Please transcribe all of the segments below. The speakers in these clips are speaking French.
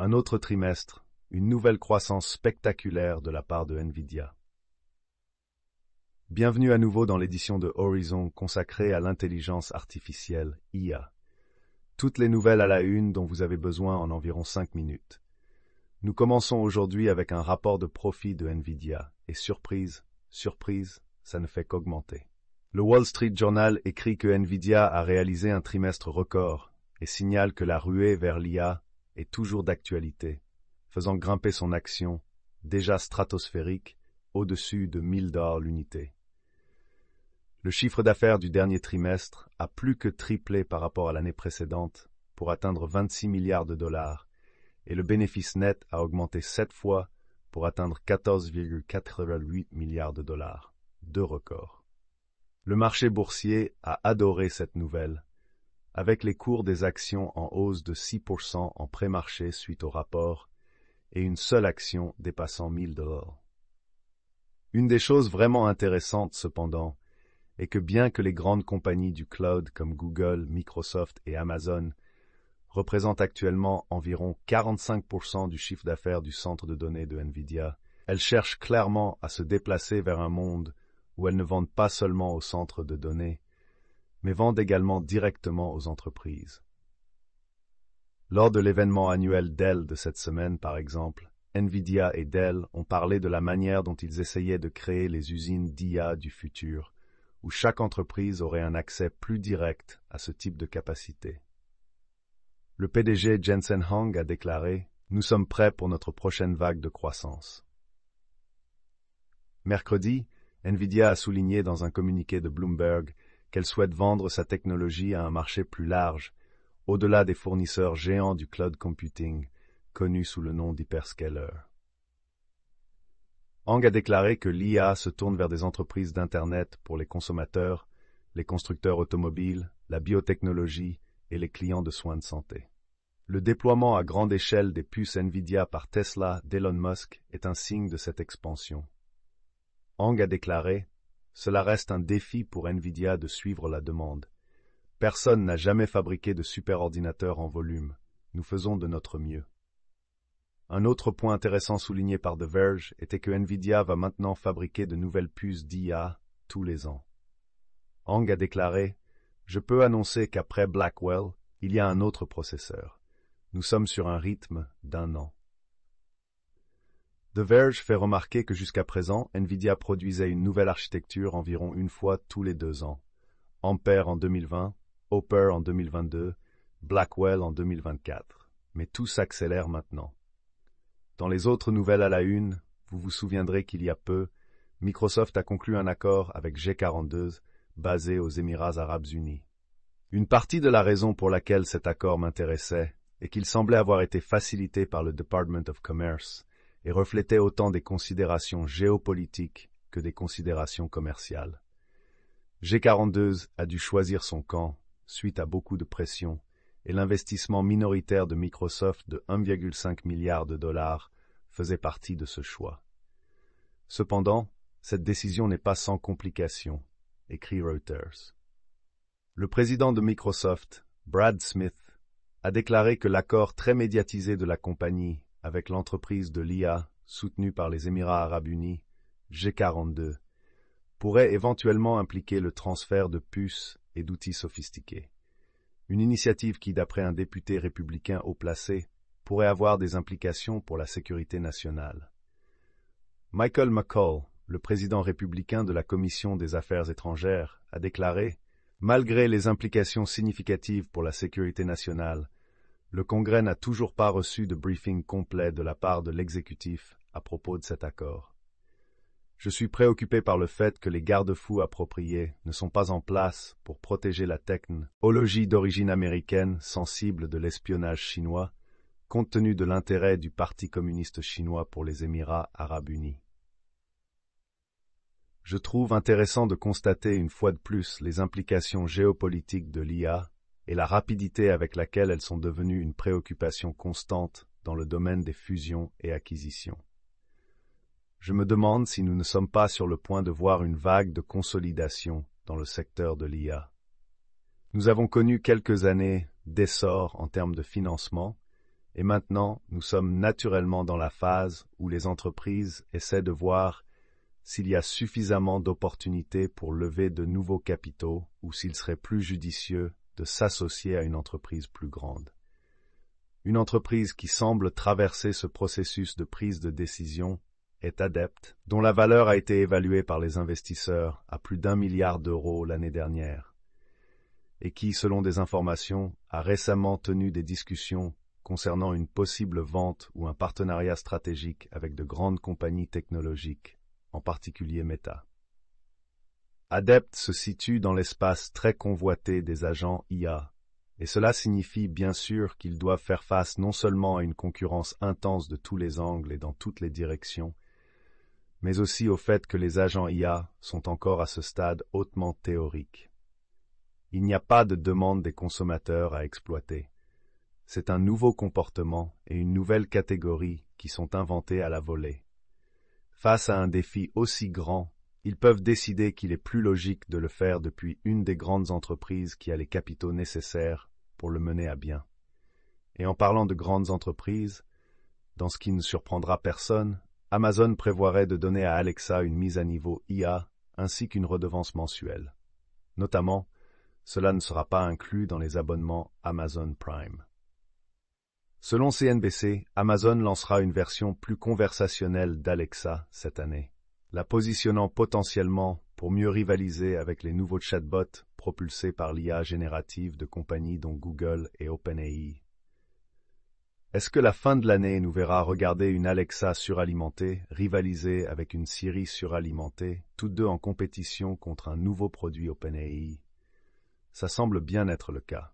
Un autre trimestre, une nouvelle croissance spectaculaire de la part de Nvidia. Bienvenue à nouveau dans l'édition de Horizon consacrée à l'intelligence artificielle, IA. Toutes les nouvelles à la une dont vous avez besoin en environ 5 minutes. Nous commençons aujourd'hui avec un rapport de profit de Nvidia, et surprise, ça ne fait qu'augmenter. Le Wall Street Journal écrit que Nvidia a réalisé un trimestre record et signale que la ruée vers l'IA est toujours d'actualité, faisant grimper son action, déjà stratosphérique, au-dessus de 1000 $ l'unité. Le chiffre d'affaires du dernier trimestre a plus que triplé par rapport à l'année précédente pour atteindre 26 milliards de dollars et le bénéfice net a augmenté 7 fois pour atteindre 14,88 milliards de dollars, deux records. Le marché boursier a adoré cette nouvelle, avec les cours des actions en hausse de 6% en pré-marché suite au rapport et une seule action dépassant 1000 $. Une des choses vraiment intéressantes cependant est que bien que les grandes compagnies du cloud comme Google, Microsoft et Amazon représentent actuellement environ 45% du chiffre d'affaires du centre de données de Nvidia, elles cherchent clairement à se déplacer vers un monde où elles ne vendent pas seulement aux centres de données, mais vendent également directement aux entreprises. Lors de l'événement annuel Dell de cette semaine, par exemple, Nvidia et Dell ont parlé de la manière dont ils essayaient de créer les usines d'IA du futur, où chaque entreprise aurait un accès plus direct à ce type de capacité. Le PDG Jensen Huang a déclaré « Nous sommes prêts pour notre prochaine vague de croissance ». Mercredi, Nvidia a souligné dans un communiqué de Bloomberg qu'elle souhaite vendre sa technologie à un marché plus large, au-delà des fournisseurs géants du cloud computing, connus sous le nom d'hyperscaler. Huang a déclaré que l'IA se tourne vers des entreprises d'Internet pour les consommateurs, les constructeurs automobiles, la biotechnologie et les clients de soins de santé. Le déploiement à grande échelle des puces Nvidia par Tesla d'Elon Musk est un signe de cette expansion. Huang a déclaré « Cela reste un défi pour Nvidia de suivre la demande. Personne n'a jamais fabriqué de superordinateur en volume. Nous faisons de notre mieux. » Un autre point intéressant souligné par The Verge était que Nvidia va maintenant fabriquer de nouvelles puces d'IA tous les ans. Huang a déclaré « Je peux annoncer qu'après Blackwell, il y a un autre processeur. Nous sommes sur un rythme d'1 an. » The Verge fait remarquer que jusqu'à présent, Nvidia produisait une nouvelle architecture environ une fois tous les 2 ans. Ampere en 2020, Hopper en 2022, Blackwell en 2024. Mais tout s'accélère maintenant. Dans les autres nouvelles à la une, vous vous souviendrez qu'il y a peu, Microsoft a conclu un accord avec G42, basé aux Émirats arabes unis. Une partie de la raison pour laquelle cet accord m'intéressait est qu'il semblait avoir été facilité par le Department of Commerce et reflétait autant des considérations géopolitiques que des considérations commerciales. G42 a dû choisir son camp, suite à beaucoup de pression, et l'investissement minoritaire de Microsoft de 1,5 milliard de dollars faisait partie de ce choix. Cependant, cette décision n'est pas sans complications, écrit Reuters. Le président de Microsoft, Brad Smith, a déclaré que l'accord très médiatisé de la compagnie avec l'entreprise de l'IA soutenue par les Émirats arabes unis, G42, pourrait éventuellement impliquer le transfert de puces et d'outils sophistiqués. Une initiative qui, d'après un député républicain haut placé, pourrait avoir des implications pour la sécurité nationale. Michael McCaul, le président républicain de la Commission des Affaires étrangères, a déclaré « Malgré les implications significatives pour la sécurité nationale, le Congrès n'a toujours pas reçu de briefing complet de la part de l'exécutif à propos de cet accord. Je suis préoccupé par le fait que les garde-fous appropriés ne sont pas en place pour protéger la technologie d'origine américaine sensible de l'espionnage chinois, compte tenu de l'intérêt du Parti communiste chinois pour les Émirats arabes unis. » Je trouve intéressant de constater une fois de plus les implications géopolitiques de l'IA et la rapidité avec laquelle elles sont devenues une préoccupation constante dans le domaine des fusions et acquisitions. Je me demande si nous ne sommes pas sur le point de voir une vague de consolidation dans le secteur de l'IA. Nous avons connu quelques années d'essor en termes de financement, Et maintenant, nous sommes naturellement dans la phase où les entreprises essaient de voir s'il y a suffisamment d'opportunités pour lever de nouveaux capitaux ou s'il serait plus judicieux de s'associer à une entreprise plus grande. Une entreprise qui semble traverser ce processus de prise de décision est Adept, dont la valeur a été évaluée par les investisseurs à plus d'1 milliard d'euros l'année dernière, et qui, selon des informations, a récemment tenu des discussions concernant une possible vente ou un partenariat stratégique avec de grandes compagnies technologiques, en particulier Meta. Adept se situe dans l'espace très convoité des agents IA, et cela signifie bien sûr qu'ils doivent faire face non seulement à une concurrence intense de tous les angles et dans toutes les directions, mais aussi au fait que les agents IA sont encore à ce stade hautement théorique. Il n'y a pas de demande des consommateurs à exploiter. C'est un nouveau comportement et une nouvelle catégorie qui sont inventés à la volée. Face à un défi aussi grand, ils peuvent décider qu'il est plus logique de le faire depuis une des grandes entreprises qui a les capitaux nécessaires pour le mener à bien. Et en parlant de grandes entreprises, dans ce qui ne surprendra personne, Amazon prévoirait de donner à Alexa une mise à niveau IA ainsi qu'une redevance mensuelle. Notamment, cela ne sera pas inclus dans les abonnements Amazon Prime. Selon CNBC, Amazon lancera une version plus conversationnelle d'Alexa cette année, la positionnant potentiellement pour mieux rivaliser avec les nouveaux chatbots propulsés par l'IA générative de compagnies dont Google et OpenAI. Est-ce que la fin de l'année nous verra regarder une Alexa suralimentée rivaliser avec une Siri suralimentée, toutes deux en compétition contre un nouveau produit OpenAI? Ça semble bien être le cas.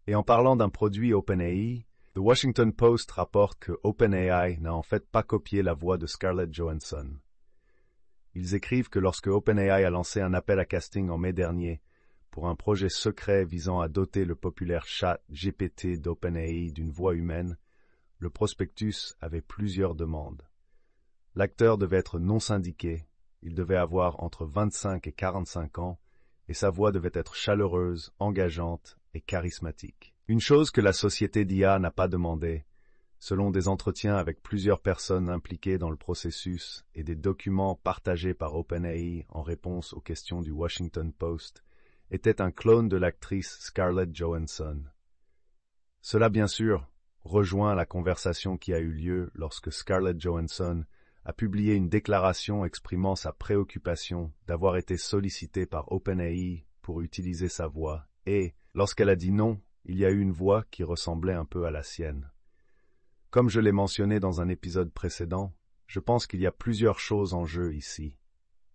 Et en parlant d'un produit OpenAI, The Washington Post rapporte que OpenAI n'a en fait pas copié la voix de Scarlett Johansson. Ils écrivent que lorsque OpenAI a lancé un appel à casting en mai dernier pour un projet secret visant à doter le populaire chat GPT d'OpenAI d'une voix humaine, le prospectus avait plusieurs demandes. L'acteur devait être non syndiqué, il devait avoir entre 25 et 45 ans, et sa voix devait être chaleureuse, engageante et charismatique. Une chose que la société d'IA n'a pas demandé, selon des entretiens avec plusieurs personnes impliquées dans le processus et des documents partagés par OpenAI en réponse aux questions du Washington Post, était un clone de l'actrice Scarlett Johansson. Cela, bien sûr, rejoint la conversation qui a eu lieu lorsque Scarlett Johansson a publié une déclaration exprimant sa préoccupation d'avoir été sollicitée par OpenAI pour utiliser sa voix et, lorsqu'elle a dit non, il y a eu une voix qui ressemblait un peu à la sienne. Comme je l'ai mentionné dans un épisode précédent, je pense qu'il y a plusieurs choses en jeu ici.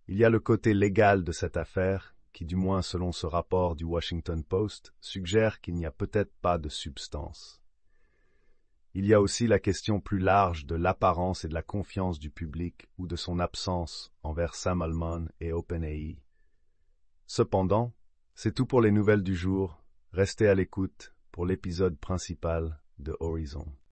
Il y a le côté légal de cette affaire, qui du moins selon ce rapport du Washington Post, suggère qu'il n'y a peut-être pas de substance. Il y a aussi la question plus large de l'apparence et de la confiance du public ou de son absence envers Sam Altman et OpenAI. Cependant, c'est tout pour les nouvelles du jour. Restez à l'écoute pour l'épisode principal de Horizon.